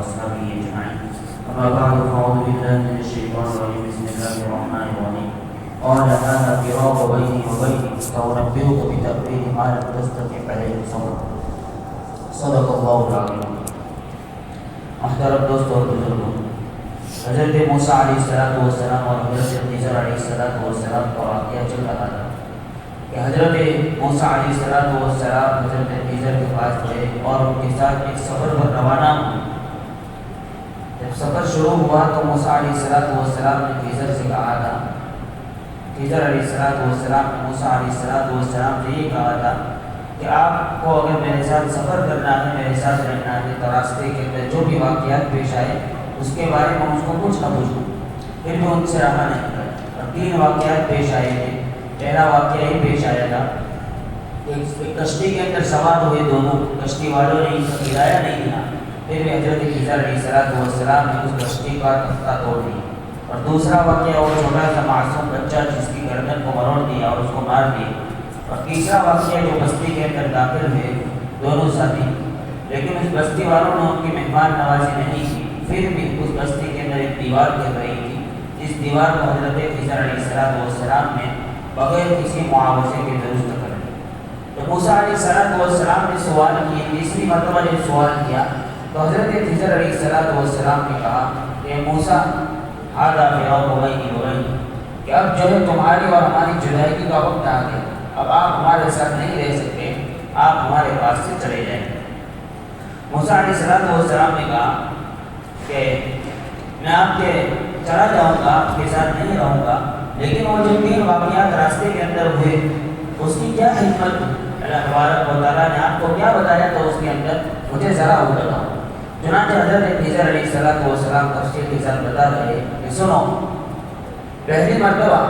وأصحابه أجمعين. أما بعد فأعوذ بالله من الشيطان الرجيم. بسم الله الرحمن الرحيم. قال هذا فراق بيني وبينك سأنبئك بتأويل ما لم تستطع عليه صبرا. صدق الله العظيم. محترم دوست اور بزرگوں، حضرت موسیٰ علیہ السلام اور حضرت خضر علیہ السلام کا واقعہ چل رہا تھا کہ حضرت موسیٰ علیہ السلام حضرت خضر کے پاس گئے اور ان کے ساتھ ایک سفر پر روانہ ہوئے۔ جب سفر شروع ہوا تو موسیٰ علیہ السلام نے خضر سے کہا تھا، خضر علیہ السلام نے موسیٰ علیہ السلام سے یہ کہا تھا کہ آپ کو اگر میرے ساتھ سفر کرنا ہے، میرے ساتھ رہنا ہے، تو راستے کے اندر جو بھی واقعات پیش آئے اس کے بارے میں اس کو کچھ نہ پوچھوں۔ پھر بھی ان سے رہا نہیں کر اور 3 واقعات پیش آئے تھے۔ پہلا واقعہ یہ پیش آیا تھا کہ کشتی کے اندر سوار ہوئے دونوں کشتی والوں نے ان کا کرایہ نہیں دیا، پھر بھی حضرت خضر علیہ السلام نے اس کشتی کا تختہ توڑ دیا۔ اور دوسرا واقعہ وہ چھوٹا سا معصوم بچہ جس کی گردن کو مروڑ دیا اور اس کو مار دیا۔ اور تیسرا واقعہ جو بستی کے اندر داخل ہوئے دونوں ساتھی، لیکن اس بستی والوں نے ان کی مہمان نوازی نہیں کی، پھر بھی اس بستی کے اندر ایک دیوار گر رہی تھی، جس دیوار کو حضرت خضر علیہ السلام نے بغیر کسی معاوضے کے درست کر دیا۔ تو موسیٰ علیہ السلام نے سوال کیا، تیسری مرتبہ جب سوال کیا تو حضرت خضر علیہ السلام نے کہا کہ موسیٰ ھذا فراق بینی و بینک، کہ اب جو ہے تمہاری اور ہماری جدائی کا وقت آ گیا، اب آپ ہمارے ساتھ نہیں رہ سکتے، آپ ہمارے پاس سے چلے جائیں۔ موسیٰ علیہ السلام نے کہا کہ میں آپ کے چلا جاؤں گا، آپ کے ساتھ نہیں رہوں گا، لیکن وہ جو 3 واقعات راستے کے اندر ہوئے اس کی کیا حکمت اللہ تبارک و تعالیٰ نے آپ کو کیا بتایا تو اس کے اندر مجھے ذرا وہ بتاؤ۔ چنانچہ حضرت خضر علیہ السلام تفصیل کے ساتھ بتا رہے کہ سنو، پہلی مرتبہ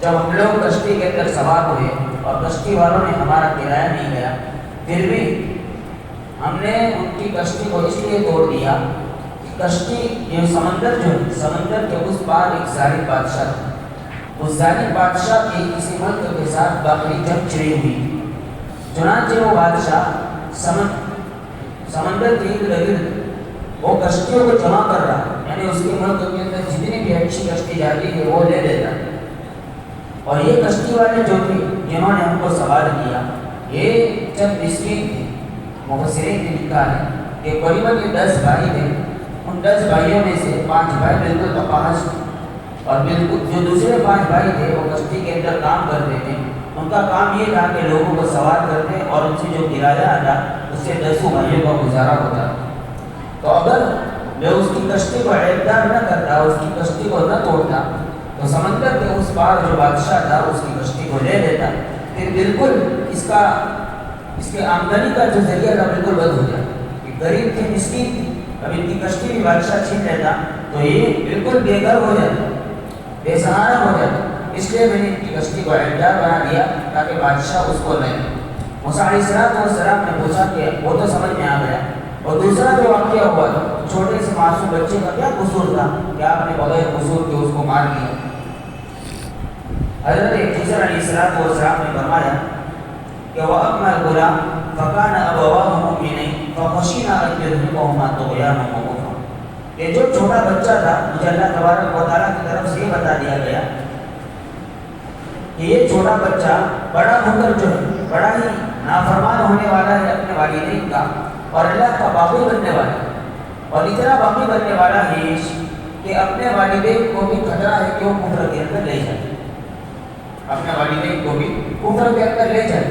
جب ہم لوگ کشتی کے اندر سوار ہوئے اور کشتی والوں نے ہمارا کرایہ نہیں لیا، پھر بھی ہم نے ان کی کشتی کو اس لیے توڑ دیا کہ کشتی یہ سمندر کے اس پار ایک ظالم بادشاہ تھا۔ اس ظالم بادشاہ کی کسی ملک کے ساتھ باقی جنگ چھڑی ہوئی، چنانچہ وہ بادشاہ سمندر کے ارد گرد وہ کشتیوں کو جمع کر رہا ہے، یعنی اس کے ملک کے اندر جتنی بھی اچھی کشتی جاتی ہے وہ لے لیتا ہے۔ اور یہ کشتی والے جو تھے جنہوں نے ہم کو سوار کیا، یہ چند مسکین تھے۔ مفسرین نے لکھا ہے کہ قریباً 10 بھائی تھے، ان 10 بھائیوں میں سے 5 بھائی بالکل اپاہج تھے، اور بالکل جو دوسرے 5 بھائی تھے وہ کشتی کے اندر کام کرتے تھے۔ ان کا کام یہ تھا کہ لوگوں کو سوار کرتے اور ان سے جو کرایہ آتا اس سے 10 بھائیوں کا گزارا ہوتا۔ تو اگر میں اس کی کشتی کو عیبدار نہ کرتا، اس کی کشتی کو نہ توڑتا، تو سمندر کے اس پار جو بادشاہ تھا اس کی کشتی کو لے لیتا، پھر بالکل اس کے آمدنی کا جو ذریعہ تھا بالکل بند ہو جاتا۔ کہ غریب تھے، مسکین تھی، اب ان کی کشتی بھی بادشاہ چھین لیتا تو یہ بالکل بے گھر ہو جاتا، بے سہارا ہو جاتا۔ اس لیے میں نے ان کی کشتی کو عیبدار بنا دیا تاکہ بادشاہ اس کو لے۔ موسیٰ علیہ السلام نے پوچھا کہ وہ تو سمجھ میں آ گیا۔ اور دوسرا جو واقعہ ہوا تھا، چھوٹے سے معصوم بچے کا کیا قصور تھا کہ آپ نے بغیر قصور کے اس کو مار دیا؟ حضرت خضر علیہ السلام نے فرمایا کہ وَأَمَّا الْغُلَامُ فَكَانَ أَبَوَاهُ مُؤْمِنَيْنِ فَخَشِينَا أَن يُرْهِقَهُمَا طُغْيَانًا وَكُفْرًا، کہ جو چھوٹا بچہ تھا مجھے اللہ تبارک و تعالیٰ کی طرف سے یہ بتا دیا گیا کہ یہ چھوٹا بچہ بڑا ہو کر جو ہے بڑا ہی نافرمان ہونے والا ہے اپنے والدین کا، اور اللہ کا باغی بننے والا ہے، اور اتنا باغی بننے والا ہے کہ اپنے والدین کو بھی خطرہ ہے کہ وہ کفر کے اندر لے جائے، اپنے والدین کو بھی کفر کے اندر لے جائے۔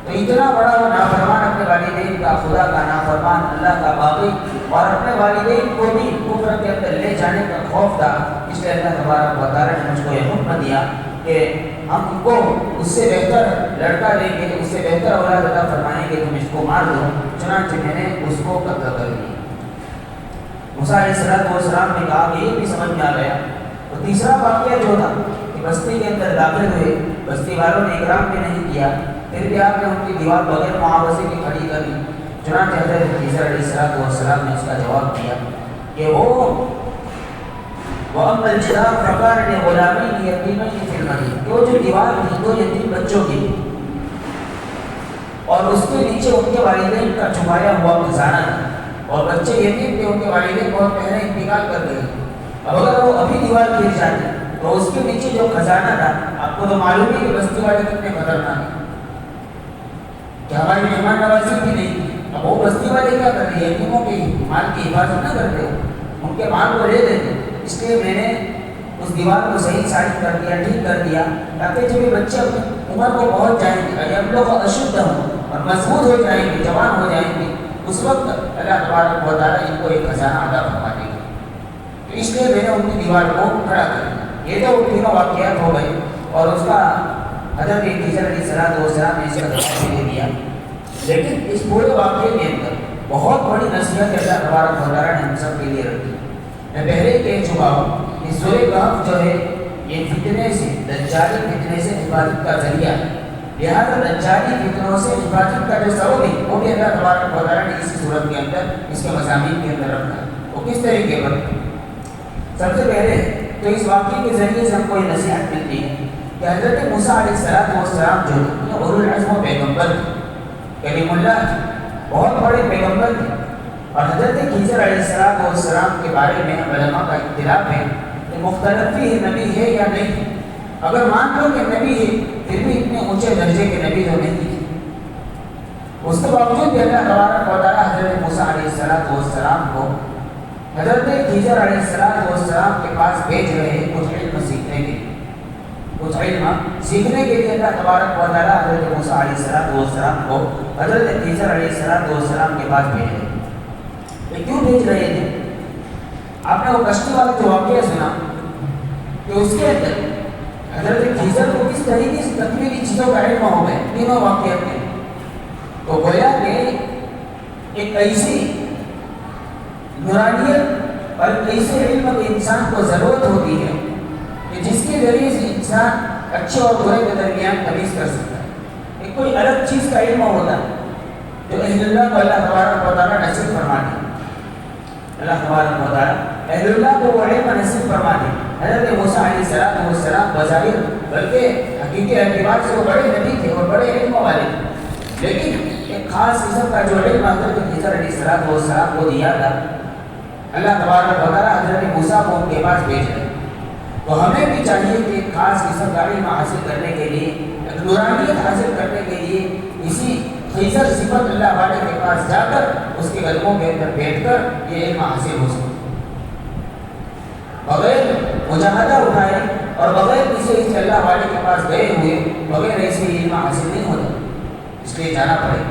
تو اتنا بڑا وہ نافرمان اپنے والدین کا، خدا کا نافرمان، اللہ کا باغی، اور اپنے والدین کو بھی کفر کے اندر لے جانے کا خوف تھا۔ اس لیے اللہ تبارک و تعالیٰ نے مجھ کو یہ حکم دیا کہ ہم کو اس سے بہتر لڑکا دیں گے، اس سے بہتر اولاد عطا فرمائیں گے، تم اس کو مار دو۔ چنانچہ میں نے اس کو قتل کر دیا۔ موسیٰ علیہ السلام نے کہا کہ یہ بھی سمجھ میں آ گیا۔ تو تیسرا واقعہ جو تھا کہ بستی کے اندر داخل ہوئے، بستی والوں نے اکرام بھی نہیں کیا، پھر بھی آپ نے ان کی دیوار بغیر معاوضے کی کھڑی کر دی۔ چنانچہ حضرت خضر علیہ السلام نے اس کا جواب دیا کہ وَأَمَّا الْجِدَارُ فَكَانَ لِغُلَامَيْنِ يَتِيمَيْنِ فِي الْمَدِينَةِ، کہ وہ جو دیوار تھی 2 یتیم بچوں کی، اور اس کے نیچے ان کے والدین کا چھپایا ہوا خزانہ تھا۔ اور بچے یتیم تھے، ان کے والدین بہت پہلے انتقال کر گئے. اب اگر وہ ابھی دیوار گر جاتی تو اس کے نیچے جو خزانہ تھا، آپ کو تو معلوم ہے کہ بستی والے کتنے خطرناک ہیں کہ ہماری مہمان نوازی بھی نہیں تھی. اب وہ بستی والے کیا کرتے؟ یتیموں کے مال کی حفاظت نہ کرتے، ان کے مال کو لے لیتے. اس لیے میں نے اس دیوار کو صحیح سائز کر دیا، ٹھیک کر دیا، تاکہ جب یہ بچے اپنی عمر کو پہنچ جائیں گے، اگر ہم لوگ اشدھ ہوں اور مضبوط ہو جائیں گے، جوان ہو جائیں گے، اس وقت اللہ تبارک و تعالیٰ ان کو ایک خزانہ عطا فرما دے گا. تو اس لیے میں نے ان کی دیوار کو کھڑا کر دیا. یہ تو تینوں واقعات ہو گئے اور اس کا حضرت خضر علیہ السلام نے اس کا جواب دے دیا. لیکن اس پورے واقعے کے اندر بہت بڑی نصیحت اللہ تبارک و تعالیٰ نے ہم سب کے لیے رکھی. میں پہلے ہی کہہ چکا ہوں کہ سورہ کہف جو ہے یہ فتنے سے، دجالی فتنے سے حفاظت کا ذریعہ ہے. لہٰذا دجالی فتنوں سے حفاظت کا جو سبب ہے وہ بھی اللہ تبارک و تعالیٰ نے اسی صورت کے اندر، اس کے مضامین کے اندر رکھا ہے. وہ کس طریقے پر؟ سب سے پہلے تو اس واقعے کے ذریعے سے ہم کو یہ نصیحت ملتی ہے کہ حضرت موسیٰ علیہ السلام جو یہ اولو العزم پیغمبر تھے، کلیم اللہ تھے، بہت بڑے پیغمبر تھے. اور حضرت خضر علیہ السلام کے بارے میں علماء کا اختلاف ہے کہ مختلف ہی نبی ہے یا نہیں. اگر مان لو کہ نبی ہے پھر بھی اتنے اونچے درجے کے نبی تو نہیں تھے. اس کے باوجود بھی اللہ تبارک و تعالیٰ حضرت موسیٰ علیہ السلام کو حضرت خضر علیہ السلام کے پاس بھیج رہے ہیں کچھ علم سیکھنے کے لیے. کچھ علم سیکھنے کے لیے اللہ تبارک و تعالیٰ حضرت موسیٰ علیہ السلام کو حضرت خضر علیہ السلام کے پاس بھیج رہے ہیں. یہ کیوں بھیج رہے تھے؟ آپ نے وہ کشتی والا جو واقعہ سنا کہ اس کے اندر حضرت خضر کو کس طریقے سے تکمیلی چیزوں کا علم ہو گئے تینوں واقعات میں. تو گویا کہ ایک ایسی نورانیت اور ایسے علم کے انسان کو ضرورت ہوتی ہے کہ جس کے ذریعے سے انسان اچھے اور برے کے درمیان تمیز کر سکتا ہے. ایک کوئی الگ چیز کا علم ہوتا ہے جو اہل اللہ کو اللہ تبارک و تعالیٰ نصیب فرما دے. اللہ تبارک و تعالیٰ اہل اللہ کو وہ علم نصیب فرما دے. حضرت موسیٰ علیہ السلام بظاہر بلکہ حقیقی اعتبار سے وہ بڑے نبی تھے اور بڑے علم والے تھے، لیکن ایک خاص قسم کا جو علم حضرت خضر علیہ السلام کو دیا تھا اللہ تبارک و تعالیٰ حضرت موسیٰ کو ان کے پاس بھیج رہے. تو ہمیں بھی چاہیے کہ ایک خاص قسم کا علم حاصل کرنے کے لیے، ایک نورانیت حاصل کرنے کے لیے اسی خضر صفت اللہ والے کے پاس جا کر اس کے قدموں کے اندر بیٹھ کر یہ علم حاصل ہو سکے. بغیر مجاہدہ اٹھائے اور بغیر کسی اس اللہ والے کے پاس گئے ہوئے بغیر ایسے علم حاصل نہیں ہوتا، اس لیے جانا پڑے.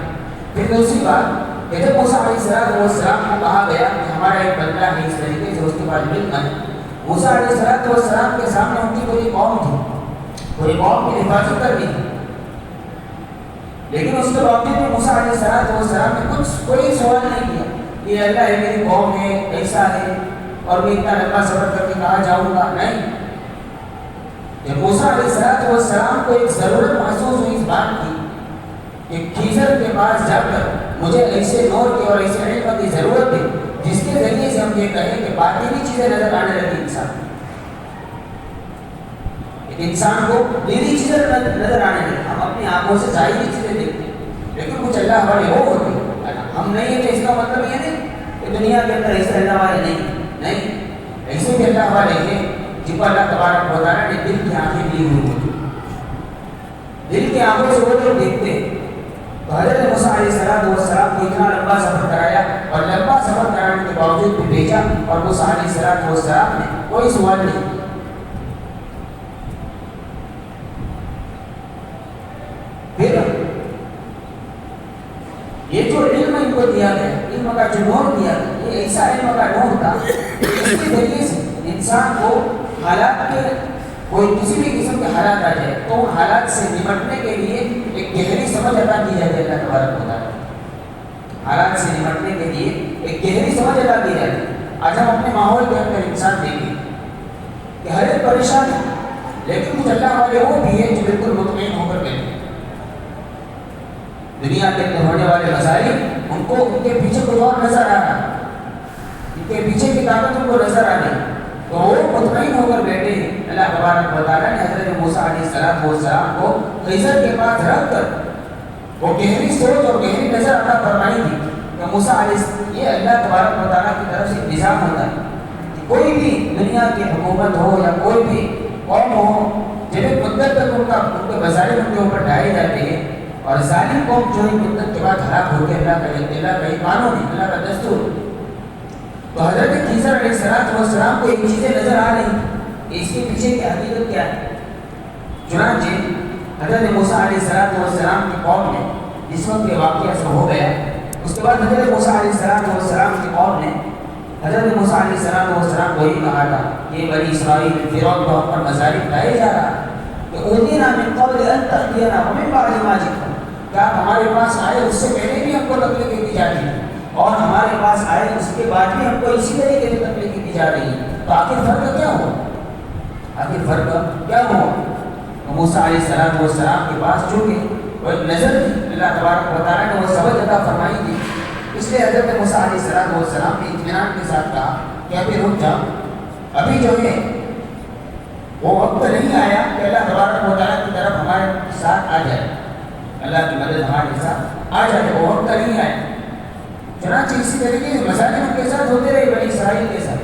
پھر دوسری بات کہ جب موسیٰ علیہ السلام کو کہا گیا کہ ہمارا ایک بندہ ہے اس طریقے سے اس کے پاس علم ہے، موسیٰ علیہ السلام کے سامنے ان کی پوری قوم تھی، پوری قوم کی حفاظت کرنی تھی. لیکن اس کے باوجود بھی موسیٰ علیہ السلام نے کوئی سوال نہیں کیا کہ اللہ ہے میری قوم ہے، ایسا ہے اور میں اتنا لمبا سفر کر کے کہاں جاؤں گا. نہیں، جب موسیٰ علیہ السلام کو ایک ضرورت محسوس ہوئی اس بات کی کہ خضر کے پاس جا کر مجھے ایسے نور کی اور ایسے علم کی ضرورت ہے جس کے ذریعے سے ہم یہ کہیں کہ باطنی چیزیں نظر آنے لگی انسان کو دینی چیزیں نظر آنے لگی. ہم اپنی آنکھوں سے ظاہری چیزیں دیکھتے ہیں لیکن کچھ اللہ والے وہ ہوتے ہیں. ہم نہیں ہیں تو اس کا مطلب یہ نہیں کہ دنیا کے اندر ایسے اللہ والے نہیں، ایسے بھی اللہ والے ہیں جن کو اللہ تبارک و تعالیٰ نے دل کی آنکھیں دی ہوئی ہوتی. دل کی آنکھوں سے وہ لوگ دیکھتے ہیں. تو حضرت موسیٰ علیہ السلام کو اتنا لمبا سفر کرایا اور لمبا سفر کرانے کے باوجود بھی بھیجا اور موسیٰ علیہ السلام نے کوئی سوال نہیں. پھر یہ جو علم ان کو دیا گیا، علم کا جو نور دیا گیا، یہ ایسا علم کا نور تھا اس کے ذریعے سے انسان کو حالات کے کوئی کسی بھی قسم کے حالات آ جائے تو ان حالات سے نمٹنے کے لیے ایک گہری سمجھ عطا کی جاتی ہے. اللہ تبارک و تعالیٰ حالات سے نمٹنے کے لیے ایک گہری سمجھ عطا کی جاتی ہے. آج ہم اپنے ماحول کے اندر انسان دیکھیں کہ ہر ایک پریشان ہے لیکن کچھ اللہ والے وہ بھی ہیں جو بالکل مطمئن ہو کر بیٹھے ہیں. دنیا کے اندر ہونے والے مسائل ان کو ان کے پیچھے کچھ اور نظر آ رہا ہے، ان کے پیچھے کی طاقت ان کو نظر آ رہی ہے تو وہ مطمئن ہو کر بیٹھے. اللہ تبارک و تعالیٰ نے حضرت موسیٰ علیہ السلام کو خضر کے پاس رکھ کر وہ گہری سوچ اور گہری نظر عطا فرمائی تھی کہ تو موسیٰ یہ اللہ تبارک و تعالیٰ کی طرف سے نظام ہوتا ہے کہ کوئی بھی دنیا کی حکومت ہو یا کوئی بھی قوم ہو، جب ایک مدت تک ان کے مظالم ان کے اوپر ڈھائے جاتے ہیں اور ظالم قوم جو ایک مدت کے بعد ہلاک ہو کے اللہ کا ایک قانون ہے، اللہ کا دستور، تو حضرت خضر علیہ السلام کو ایک چیزیں نظر آ رہی کہ اس کے پیچھے کی حقیقت کیا ہے۔ چنانچہ حضرت موسیٰ علیہ السلام کی قوم نے جس وقت یہ واقعہ سب ہو گیا، اس کے بعد حضرت موسیٰ علیہ السلام کی قوم نے حضرت موسیٰ علیہ السلام کو یہ کہا تھا کہ بنی اسرائیل فرعون کو ہم پر مظالم ڈھائے جا رہا کہ اوذینا من قبل ان تأتینا ومن بعد ما جئتنا، کیا ہمارے پاس آئے اس سے پہلے بھی ہم کو تکلیفیں دی جاتی ہیں اور ہمارے پاس آئے اس کے بعد بھی ہم کو اسی طریقے سے تکلیفیں دی جا رہی ہیں، تو آخر فرق کیا ہوا؟ تو موسیٰ علیہ السلام کے پاس چونکہ وہ ایک نظر تھی، اللہ تبارک و تعالیٰ نے وہ سبق عطا فرمائی تھی، اس لیے حضرت موسیٰ علیہ السلام نے اطمینان کے ساتھ کہا کہ ابھی رک جاؤ، ابھی جو ہے وہ وقت نہیں آیا کہ اللہ تبارک و تعالیٰ کی طرف ہمارے ساتھ آ جائے، اللہ کی مدد ہمارے ساتھ آ جائے، وہ وقت نہیں آیا۔ چنانچہ اسی طریقے سے مظالم ان کے ساتھ ہوتے رہے بنی اسرائیل کے ساتھ،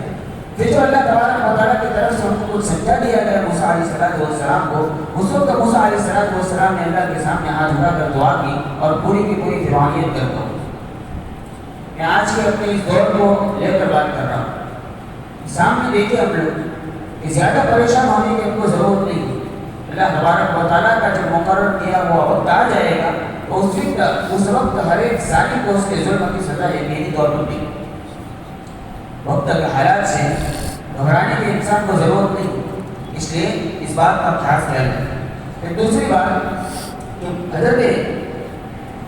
پھر جو اللہ تبارک و تعالیٰ کی طرف سے ان کو کچھ سمجھا دیا گیا موسیٰ علیہ السلام کو، اس وقت موسیٰ علیہ السلام نے اللہ کے سامنے ہاتھ اٹھا کر دعا کی اور پوری کی پوری فرعونیت کرتا ہوں۔ میں آج کے اپنے اس دور کو لے کر بات کر رہا ہوں، سامنے دیکھیں ہم لوگ کہ زیادہ پریشان ہونے کی ہم کو ضرورت نہیں، اللہ تبارک و تعالیٰ کا جو مقرر کیا وہ وقت آ جائے گا، تو اس وقت ہر ایک ظالم کو اس کے ظلم کی سزا یقینی طور پر ملے گی۔ وقت کے حالات سے گھبرانے کی انسان کو ضرورت نہیں، اس لیے اس بات کا خاص خیال رکھیں۔ پھر دوسری بات کہ حضرت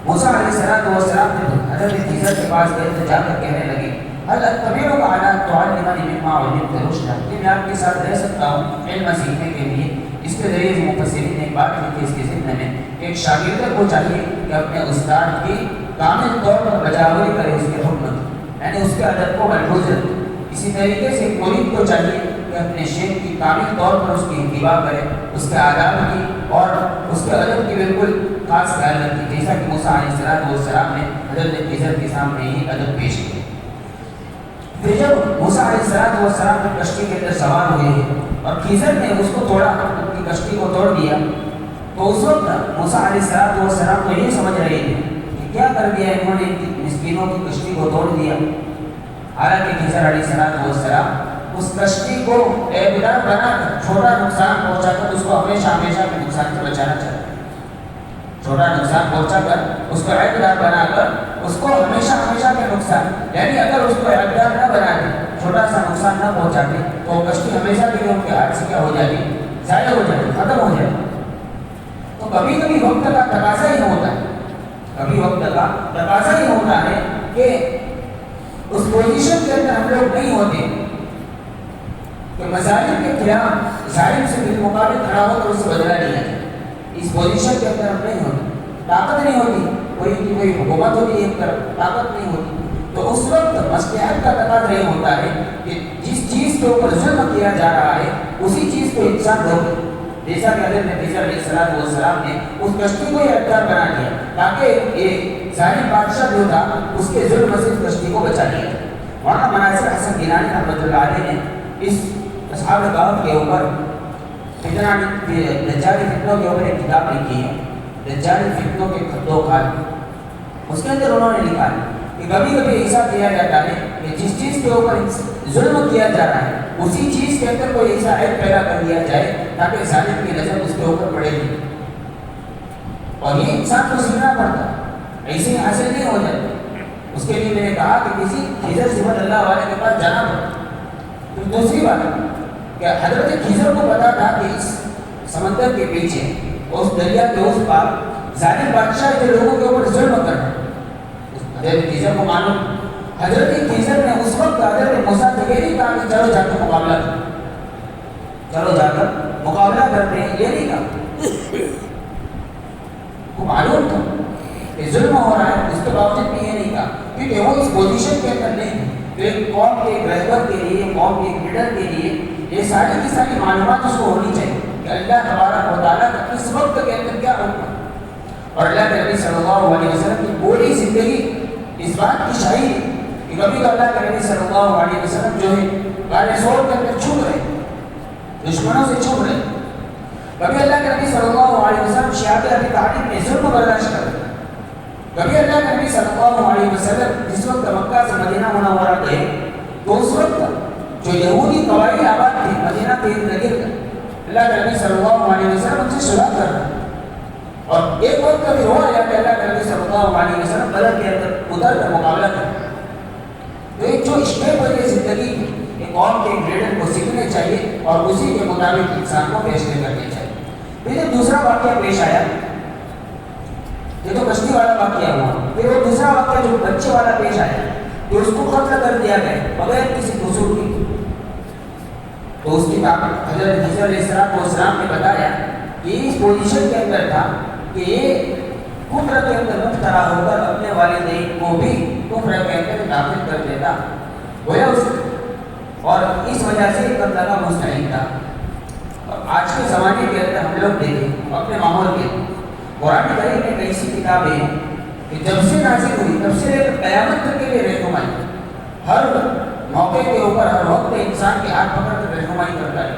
موسیٰ علیہ السلام نے حضرت خضر کے پاس گئے تو جا کر کہنے لگے هل اتبعک علی ان تعلمنی مما علمت رشدا، کہ میں آپ کے ساتھ رہ سکتا ہوں علم سیکھنے کے لیے۔ اس کے ذریعے مفسرین نے ایک بات لکھی اس کے ذمن میں، ایک شاگرد کو چاہیے کہ اپنے استاد کی کامل طور پر بجاوری کرے اس کے حکم، یعنی اس کے ادب کو محفوظ رکھے۔ اسی طریقے سے مرید کو چاہیے کہ اپنے شیخ کی کامل طور پر اس کی اتباع کرے، اس کے آداب کی اور اس کے ادب کی بالکل خاص خیال رکھے، جیسا کہ موسیٰ علیہ السلام نے حضرت خضر کے سامنے ہی ادب پیش کیا۔ پھر جب موسیٰ علیہ السلام نے کشتی کے اندر سوار ہوئے ہیں اور خضر نے اس کو توڑا، ان کی کشتی کو توڑ دیا، تو اس وقت موسیٰ علیہ السلام کو یہ سمجھ رہے تھے کہ کیا کر دیا انہوں نے، ان کی مسکینوں کی کشتی کو توڑ دیا۔ حالانکہ خضر علیہ السلام اس کشتی کو عیبدار بنا کر چھوٹا نقصان پہنچا کر اس کو ہمیشہ کے نقصان سے بچانا چاہتے، چھوٹا نقصان پہنچا کر اس کو عیبدار بنا کر اس کو ہمیشہ کے نقصان، یعنی اگر اس کو عیبدار نہ بنا دے، چھوٹا سا نقصان نہ پہنچاتے تو کشتی ہمیشہ کے لیے ان کے ہاتھ سے کیا ہو جاتی، ضائع ہو جاتی، ختم ہو جاتی۔ تو کبھی کبھی وقت کا تقاضا ہی ہوتا ہے، کبھی وقت کا تقاضا ہی ہوتا ہے کہ اس پوزیشن کے اندر ہم لوگ نہیں ہوتے کہ مظالم کے خلاف ظالم سے بالمقابل کھڑا ہو کر اس سے بدلہ لیا جائے، اس پوزیشن کے اندر ہم نہیں ہوتے، طاقت نہیں ہوتی، کوئی حکومت ہوتی ہے ایک طرف، طاقت نہیں ہوتی، تو اس وقت مصلحت کا تقاضا یہ ہوتا ہے کہ جس چیز کے اوپر ظلم کیا جا رہا ہے اسی چیز کو انسان روکے، جیسا کہ حضرت خضر علیہ السلام نے اس کشتی کو عیبدار بنا دیا تاکہ ایک ظالم بادشاہ جو تھا اس کے ظلم سے اس کشتی کو بچا لیا۔ مولانا مناصر حسن گیلانی رحمۃ اللہ علیہ نے اس اصحاب کہف کے اوپر دجالی فتنوں کے اوپر ایک کتاب لکھی ہے، دجالی فتنوں کے خط و خال۔ اس کے اندر انہوں نے لکھا ہے کہ کبھی کبھی ایسا کیا جاتا ہے کہ جس چیز کے اوپر ظلم کیا جا رہا ہے اسی چیز کے اندر کوئی ایسا عیب پیدا کر دیا جائے تاکہ ظالم کی نظر اس کے اوپر پڑے گی، اور یہ انسان کو سیکھنا پڑتا ہے، ایسے ہی حاصل نہیں ہو جاتا۔ اس کے لیے میں نے کہا کہ کسی خضر صفت اللہ والے کے پاس جانا پڑتا۔ پھر دوسری بات کہ حضرت خضر کو پتا تھا کہ اس سمندر کے پیچھے اس دریا کے اس پار ظالم بادشاہ جو لوگوں کے اوپر ظلم کر رہا ہے، حضرت خضر کو معلوم۔ حضرت خضر نے اس وقت حضرت موسیٰ سے یہ نہیں کہا کہ چلو جا کر مقابلہ کریں، چلو جا کر مقابلہ کرتے ہیں، یہ نہیں کہا، وہ معلوم تھا کہ ظلم ہو رہا ہے، اس کے باوجود بھی یہ نہیں کہا کیونکہ وہ اس پوزیشن کے اندر نہیں ہے۔ تو ایک قوم کے ایک رہبر کے لیے، قوم کے ایک لیڈر کے لیے یہ ساری کی ساری معلومات اس کو ہونی چاہیے کہ اللہ تبارک و تعالیٰ کا کس وقت کے اندر کیا حکم ہے، اور اللہ کے نبی صلی اللہ علیہ وسلم کی پوری زندگی اس بات کی شاہی کہ کبھی تو اللہ کے نبی صلی اللہ علیہ وسلم جو ہے غار ثور کے اندر چھپ رہے، دشمنوں سے چھپ رہے، کبھی اللہ کے نبی صلی اللہ علیہ وسلم شہاب ابی طالب میں ظلم برداشت کر رہے، کبھی اللہ کے نبی صلی اللہ علیہ وسلم جس وقت مکہ سے مدینہ منورہ گئے تو اس وقت جو یہودی قبائل آباد تھے مدینہ کے نگر کا، اللہ کے نبی صلی اللہ علیہ وسلم ان سے صلح کر رہے، اور ایک وقت کبھی ہوا یا کہ اللہ کے نبی صلی اللہ علیہ وسلم بدر کے اندر اتر کر مقابلہ کر، تو ایک جو اسٹیپ ہے زندگی کی ایک قوم کے لیڈر کو سیکھنے چاہیے اور اسی کے مطابق انسان کو فیصلے کرنے چاہیے۔ پھر دوسرا واقعہ پیش آیا، یہ تو کشتی والا واقعہ ہوا، پھر وہ دوسرا واقعہ جو بچے والا پیش آیا کہ اس کو قتل کر دیا گیا بغیر کسی قصور کے، تو اس کی حضرت خضر علیہ السلام نے بتایا کہ اس پوزیشن کے اندر تھا کہ یہ کفر کے اندر مبتلا ہو کر اپنے والدین کو بھی کفر کے اندر داخل کر دیتا گویا اس، اور اس وجہ سے قتل کا مستحق تھا۔ اور آج کے زمانے کے اندر ہم لوگ دیکھیں اپنے ماحول کے قرآن کریم میں کئی سی کتابیں ہیں کہ جب سے نازل ہوئی تب سے لے کر قیامت تک کے لیے رہنمائی، ہر موقع کے اوپر ہر وقت انسان کے ہاتھ پکڑ کر رہنمائی کرتا ہے،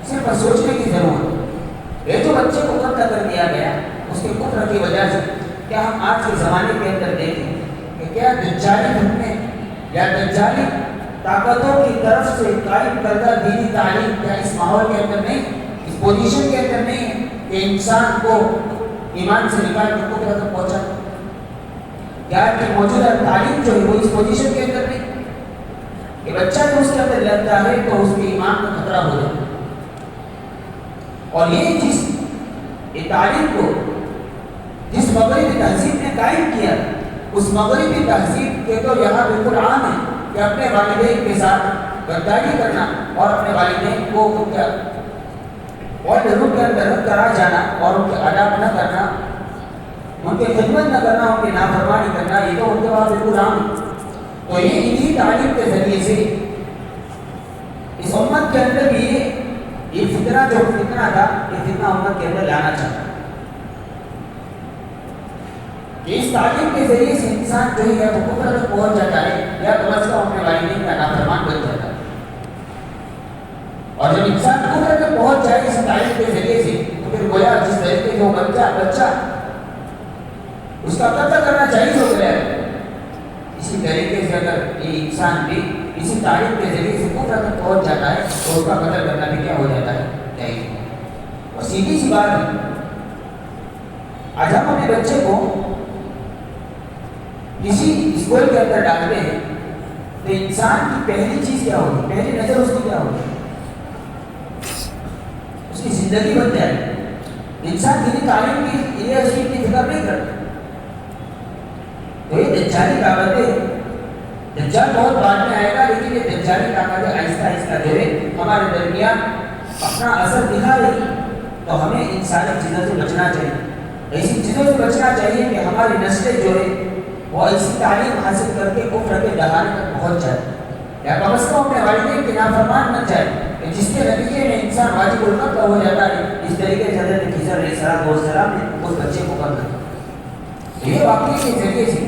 صرف سوچنے کی ضرورت ہے۔ یہ جو بچے کو قتل کر دیا گیا اس کے کفر کی وجہ سے، کیا ہم آج کے زمانے کے اندر دیکھیں کہ کیا دجالی حکمیں یا دجالی طاقتوں کی طرف سے قائم کردہ دینی تعلیم کیا اس ماحول کے اندر نہیں، اس پوزیشن کے اندر نہیں ہے کہ انسان کو ایمان سے نکال کے کفر تک پہنچا؟ کیا کہ موجودہ تعلیم جو ہے وہ اس پوزیشن کے اندر نہیں کہ بچہ جو اس کے اندر لگتا ہے تو اس کے ایمان کو خطرہ ہو جاتا ہے؟ اور یہ تعلیم کو جس مغربی تہذیب نے قائم کیا، اس مغربی تہذیب کے تو یہاں بالکل عام ہے کہ اپنے والدین کے ساتھ غداری کرنا اور اپنے والدین کو ان کے روم کے اندر رکھ کرا جانا اور ان کے آداب نہ کرنا، ان کی خدمت نہ کرنا، ان کی نافرمانی کرنا، یہ تو ان کے پاس بالکل عام ہے۔ تو یہ انہی تعلیم کے ذریعے سے اس امت کے اندر بھی یہ فتنہ جو فتنہ تھا، یہ فتنہ امت کے اندر لانا چاہتا ہے کہ اس تعلیم کے ذریعے سے انسان جو ہے وہ کفر تک پہنچ جاتا ہے یا کم از کم اپنے والدین کا نافرمان بن جاتا ہے۔ اور جب انسان کفر تک پہنچ جائے اس تعلیم کے ذریعے سے تو پھر گویا جس طریقے سے وہ بچہ اس کا قتل کرنا چاہیے ہو گیا ہے، اسی طریقے سے اگر یہ انسان بھی اسی تعلیم کے ذریعے سے کفر تک پہنچ جاتا ہے تو اس کا قتل کرنا بھی کیا ہو جاتا ہے، چاہیے۔ اور سیدھی سی بات ہے، آج ہم اپنے بچے کو کسی اسکول کے اندر ڈالتے ہیں تو انسان کی پہلی چیز کیا ہوگی، پہلی نظر اس کی کیا ہوگی، اس کی زندگی بن جائے۔ انسان دینی تعلیم کی لیے اس کی فکر نہیں کرتا۔ تو یہ دجالی طاقتیں، دجال بہت بعد میں آئے گا لیکن یہ دجالی طاقتیں آہستہ آہستہ جو ہے ہمارے درمیان اپنا اثر دکھا رہی، تو ہمیں ان ساری چیزوں سے بچنا چاہیے، ایسی چیزوں سے بچنا چاہیے کہ ہماری نسلیں جو ہے وہ ایسی تعلیم حاصل کر کے کفر کے دہانے تک پہنچ جائے، یا کم از کم اپنے والدین کے نافرمان بن جائے، کہ جس کے نتیجے میں انسان واجب القتل ہو جاتا ہے۔ اس طریقے سے حضرت خضر علیہ السلام نے اس بچے کو قتل کیا۔ یہ واقعے کے ذریعے سے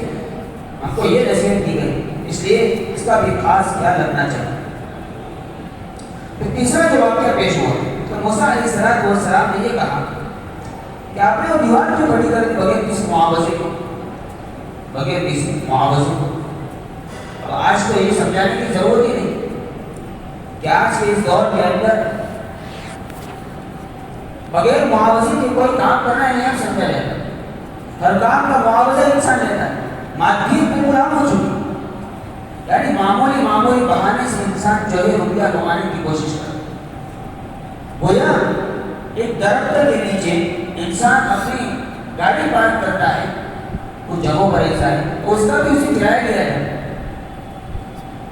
ہم کو یہ نصیحت دی گئی، اس لیے اس کا بھی خاص خیال رکھنا چاہیے۔ پھر تیسرا جو واقعہ پیش ہوا تو موسیٰ علیہ السلام نے یہ کہا کہ آپ نے وہ دیوار کیوں کھڑی کر دی بغیر کسی معاوضے کو، بغیر کسی معاوضے کو؟ اب آج تو یہ سمجھانے کی ضرورت ہی نہیں کہ آج کے اس دور کے اندر بغیر معاوضے کے کوئی کام کرنا نہیں اب سمجھا جاتا، ہر کام کا معاوضہ انسان لیتا ہے، مادیت میں غلام ہو چکی، یعنی معمولی بہانے سے انسان جو ہے روپیہ کمانے کی کوشش کرتا ہے۔ گویا ایک درخت کے نیچے انسان اپنی گاڑی پارک کرتا ہے کچھ جگہوں پر ایسا ہے تو اس کا بھی اسے کرایہ لیا جاتا ہے،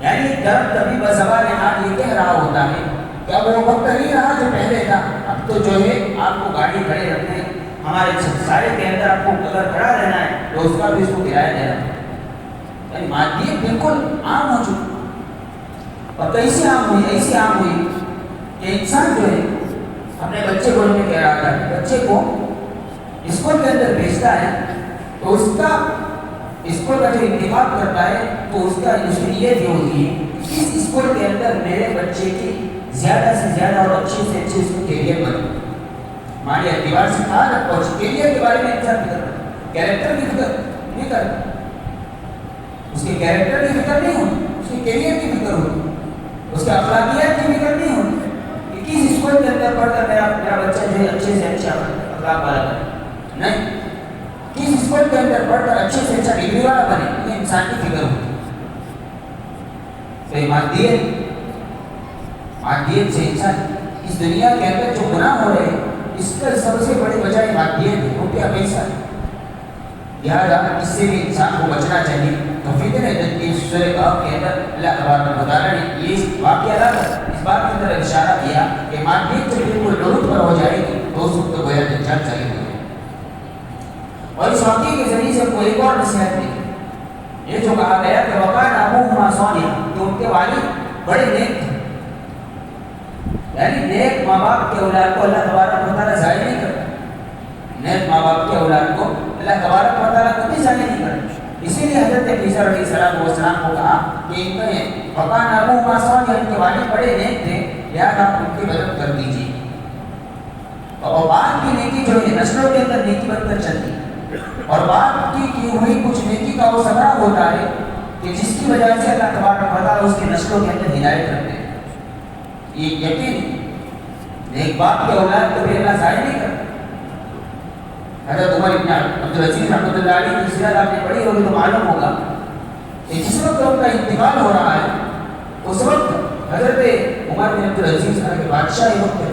یعنی درخت کبھی بزبان حال یہ کہہ رہا ہوتا ہے کہ اب وہ وقت نہیں رہا جو پہلے تھا، اب تو جو ہے آپ کو گاڑی کھڑے رکھنے ہمارے سارے کے اندر آپ کو اگر کھڑا رہنا ہے تو اس کا بھی اس کو کرایہ دینا ہے، یعنی مادیت بالکل عام ہو چکی۔ اور کیسی عام ہوئی، ایسی عام ہوئی کہ انسان جو ہے اپنے بچے کو میں کہہ رہا تھا، بچے کو اسکول کے اندر بھیجتا ہے تو اس کا اسکول کا جو انتخاب کرتا ہے تو اس کی نیت یہ ہوتی ہے کہ اس اسکول کے اندر میرے بچے کی زیادہ سے زیادہ اور اچھے سے اچھے اس کو کیریئر بنے. ہمارے اعتبار سے کہاں تک پہنچے, کیریئر کے بارے میں انسان فکر کرتا, کیریکٹر کی فکر نہیں کرتا, اس کے کیریکٹر کی فکر نہیں ہوتی, اس کے کیریئر کی فکر ہوتی, اس کے اخلاقیات کی فکر نہیں ہوتی کہ کس اسکول کے اندر پڑھ کر میرا بچہ جو ہے اچھے سے اچھا اخلاق والا بنے. نہیں, کس اسکول کے اندر پڑھ کر اچھے سے اچھا ڈگری والا بنے, یہ انسان کی فکر ہوتی. تو مادیت سے انسان اس دنیا کے اندر جو گناہ ہو رہے ہیں اس کا سب سے بڑی وجہ مادیت ہے, روپیہ پیسہ ہے. لہٰذا اس سے بھی انسان کو بچنا چاہیے. تو فتنہ کی سورہ کہف کے اندر اللہ تبارک و تعالیٰ نے یہ واقعہ لا کر اس بات کی طرف اشارہ کیا کہ مادیت جب بالکل عروج پر ہو جائے گی تو اس وقت گویا دجال ظاہر ہو جائے. اور اس واقعے کے ذریعے سے کو ایک اور نصیحت دی, یہ جو کہا گیا کہ وقال ابوہما صالحا, کہ ان کے والد بڑے نیک تھے. یعنی نیک ماں باپ کے اولاد کو اللہ تبارک و تعالیٰ ضائع نہیں کرتا. نیک ماں باپ کے اولاد کو اللہ تبارک و تعالیٰ کبھی ضائع نہیں کرتا. اسی لیے حضرت عیسیٰ علیہ السلام کو کہا کہ ان کا وقال ابوہما صالحا, ان کے والد بڑے نیک تھے, لہٰذا آپ ان کی مدد کر دیجیے. اور باپ کی نیکی جو ہے نسلوں کے اندر نیکی بن کر چلتی, اور باپ کی ہوئی کچھ نیکی کا وہ ثمرہ ہوتا ہے کہ جس کی وجہ سے اللہ تبارک و تعالیٰ اس کے نسلوں کے اندر ہدایت کرتے ہیں. یہ یقین نیک باپ کے اولاد کو بھی اللہ ضائع نہیں کرتا. حضرت عمر ابن عبدالعزیز رحمۃ اللہ علیہ کی سیرت آپ نے پڑھی ہوگی تو معلوم ہوگا کہ جس وقت ان کا انتقال ہو رہا ہے اس وقت حضرت عمر بن عبدالعزیز کے بادشاہ وقت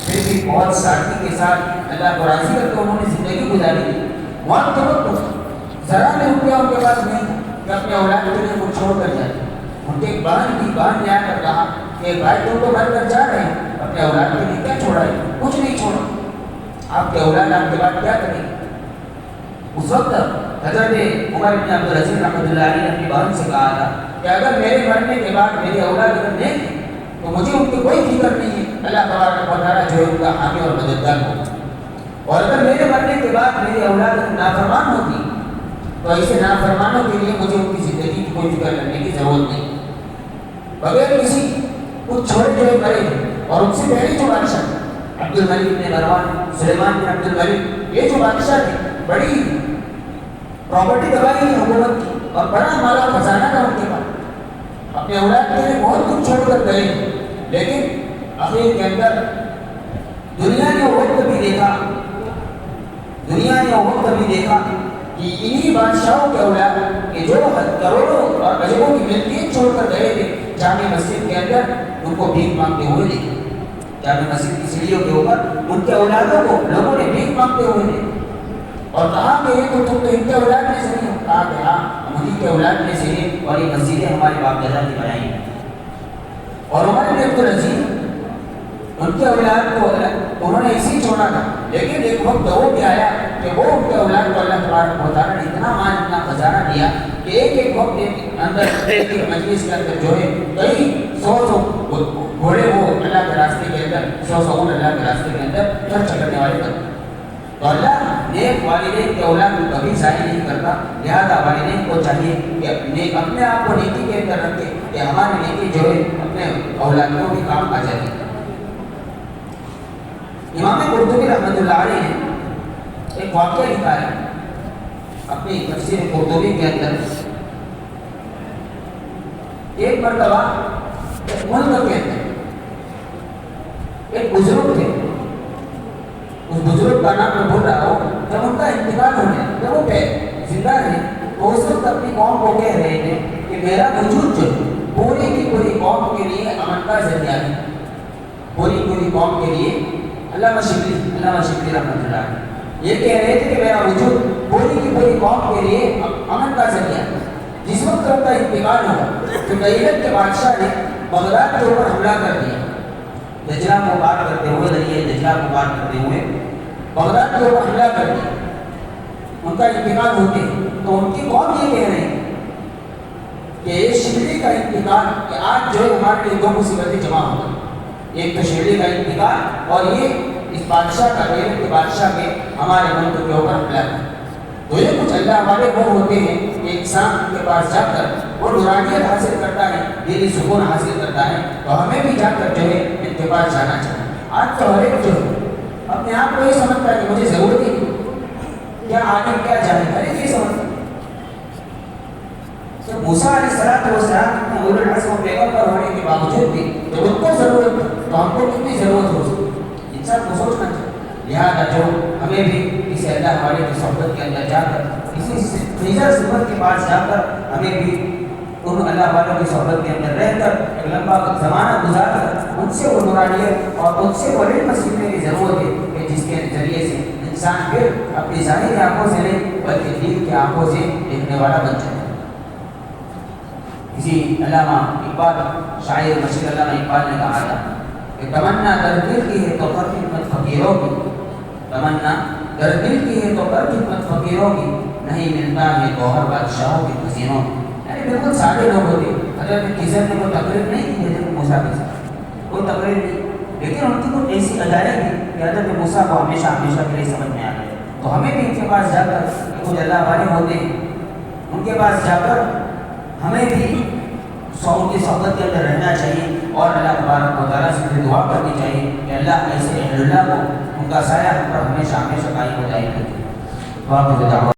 پھر بھی بہت سادگی کے ساتھ اللہ کو راضی کر کے انہوں نے زندگی گزاری تھی. وہاں تو ذرا بھی روپیہ ان کے پاس نہیں کہ اپنے اولاد کے لیے کچھ چھوڑ کر جائے. ان کے بہن نے آ کر کہا کہ بھائی تم تو بھر کر جا رہے ہیں, اپنے اولاد کے لیے کیا چھوڑا ہے؟ کچھ نہیں چھوڑا. آپ کے اولاد آپ کے بعد کیا کریں؟ اس وقت حضرت عمر بن عبدالعزیز رحمۃ اللہ علیہ نے اپنی بہن سے کہا تھا کہ اگر میرے مرنے کے بعد میری اولاد اگر نیک ہے تو مجھے ان کی کوئی فکر نہیں ہے, اللہ تبارک و تعالیٰ جو ہے ان کا حامی اور مددگار ہو. اور اگر میرے مرنے کے بعد میری اولاد نافرمان ہوتی تو ایسے نافرمانوں کے لیے مجھے ان کی زندگی کی کوئی فکر کرنے کی ضرورت نہیں. بغیر کسی کچھ چھوڑے جو کرے. اور ان سے پہلے جو بادشاہ عبد الملک بن مروان, سلیمان بن عبد الملک, یہ جو بادشاہ تھے بڑی پراپرٹی دبائی تھی حکومت کی اور بڑا مالا خزانہ تھا ان کے پاس. اپنے اولاد کے لیے بہت کچھ چھوڑ کر گئے, لیکن آخر کے اندر دنیا نے وہ وقت بھی دیکھا کہ انہی بادشاہوں کے اولاد کہ جو کروڑوں اور اربوں کی ملکیت چھوڑ کر گئے تھے, جامع مسجد کے اندر ان کو بھیک مانگتے ہوئے دیکھا. جامع مسجد کی سیڑھیوں کے اوپر ان کے اولادوں کو لوگوں نے بھیک مانگتے ہوئے دیکھا. اور کہا کہ یہ تو تم تو ان کے اولاد میں سے نہیں ہو. کہا کہ ہاں ہم انہیں کے اولاد میں سے ہیں اور یہ مسجدیں ہمارے باپ دادا کی بنائی ہیں. اور عمر بن عبدالعزیز ان کے اولاد کو انہوں نے اسی چھوڑا تھا, لیکن ایک وقت وہ بھی آیا کہ وہ ان کے اولاد کو اللہ تبارک و تعالیٰ نے اتنا مان اتنا خزانہ دیا کہ ایک وقت کے اندر ایک مجلس کے اندر جو ہے کئی سو گھوڑے وہ اللہ کے راستے کے اندر 100 اونٹ اللہ کے راستے کے اندر خرچ کرنے والے بن. تو اللہ نیک والدین کے اولاد کو کبھی ضائع نہیں کرتا. لہٰذا والدین کو چاہیے کہ اپنے آپ کو نیکی کے اندر رکھے کہ ہماری نیکی جو ہے اپنے اولاد کو بھی کام آ جاتی. امام قرطبی رحمۃ اللہ علیہ نے ایک واقعہ لکھا ہے اپنی تفسیر قرطبی کے اندر. ایک مرتبہ ایک ملک کے اندر ایک بزرگ تھے, اس بزرگ کا نام میں بول رہا ہوں. جب ان کا انتقال ہونے, جب وہ زندہ رہے تو اس وقت اپنی قوم کو کہہ رہے تھے کہ میرا وجود جو پوری کی پوری قوم کے لیے امن کا ذریعہ ہے. پوری قوم کے لیے علامہ شبلی رحمۃ اللہ علیہ یہ کہہ رہے تھے کہ میرا وجود پوری کی پوری قوم کے لیے امن کا ذریعہ ہے. جس وقت ان کا انتقال ہوا تو نیلت کے بادشاہ نے بغداد کے اوپر حملہ کر دیا. دجلہ کو پار کرتے ہوئے دجلہ کو پار کرتے ہوئے بغداد کے اوپر حملہ کر دیا. ان کا انتقال ہوتے تو ان کی قوم یہ کہہ رہے ہیں کہ یہ شبلی کا انتقال کہ آج جو ہے ہمارے لیے 2 مصیبتیں جمع ہو گئی. ایک تو شبلی کا انتقال اور یہ اس بادشاہ کا نیلت کے بادشاہ کے ہمارے ملک کے اوپر حملہ کر. تو یہ کچھ اللہ والے وہ ہوتے ہیں کہ انسان کے پاس جا کر وہ نورانیت حاصل کرتا ہے، دلی سکون حاصل کرتا ہے، تو ہمیں بھی جا کر جو ہے ان کے پاس جانا چاہیے۔ آج تو ہر ایک جو ہے اپنے آپ کو یہ سمجھتا ہے کہ مجھے ضرورت ہی نہیں، کیا آگے کیا جائے، ہر ایک یہ سمجھتا ہے۔ تو موسیٰ علیہ السلام اتنے اولو العزم پیغمبر ہونے کے باوجود بھی جب ان کو ضرورت ہے تو ہم کو کتنی ضرورت ہو سکتی ہے، انسان کو سوچنا چاہیے۔ لہٰذا جو ہمیں بھی کسی اللہ والے کی صحبت کے اندر جا کر، کسی خضر صحبت کے پاس جا کر، ہمیں بھی ان اللہ والوں کی صحبت کے اندر رہ کر ایک لمبا زمانہ گزار کر ان سے وہ نورانیت اور ان سے وہ علم سیکھنے کی ضرورت ہے کہ جس کے ذریعے سے انسان پھر اپنی ظاہری آنکھوں سے نہیں بلکہ دل کی آنکھوں سے دیکھنے والا بن جائے۔ اسی علامہ اقبال، شاعر مشہور علامہ اقبال نے کہا تھا کہ تمنا در دل کی ہے تو کر خدمت فقیروں کی، تمنا در دل کی ہے تو کر خدمت فقیروں کی، نہیں ملتا ہے گوہر بادشاہوں کے خزینوں میں۔ یعنی بالکل سادے لوگ ہوتے، حضرت خضر نے کوئی تقریر نہیں کی حضرت موسیٰ کے ساتھ، کوئی تقریر نہیں، لیکن ان کی کچھ ایسی ادائیں تھی کہ حضرت موسیٰ کو ہمیشہ ہمیشہ کے لیے سمجھ میں آ گئے۔ تو ہمیں بھی ان کے پاس جا کر، کچھ اللہ والے ہوتے ہیں، ان کے پاس جا کر ہمیں بھی ان کی صحبت کے اندر رہنا چاہیے اور اللہ تبارک و تعالیٰ سے دعا کرنی چاہیے کہ اللہ ایسے اہل اللہ کو ان کا سایہ ہم پر ہمیشہ ہمیشہ قائم ہو جائے گا۔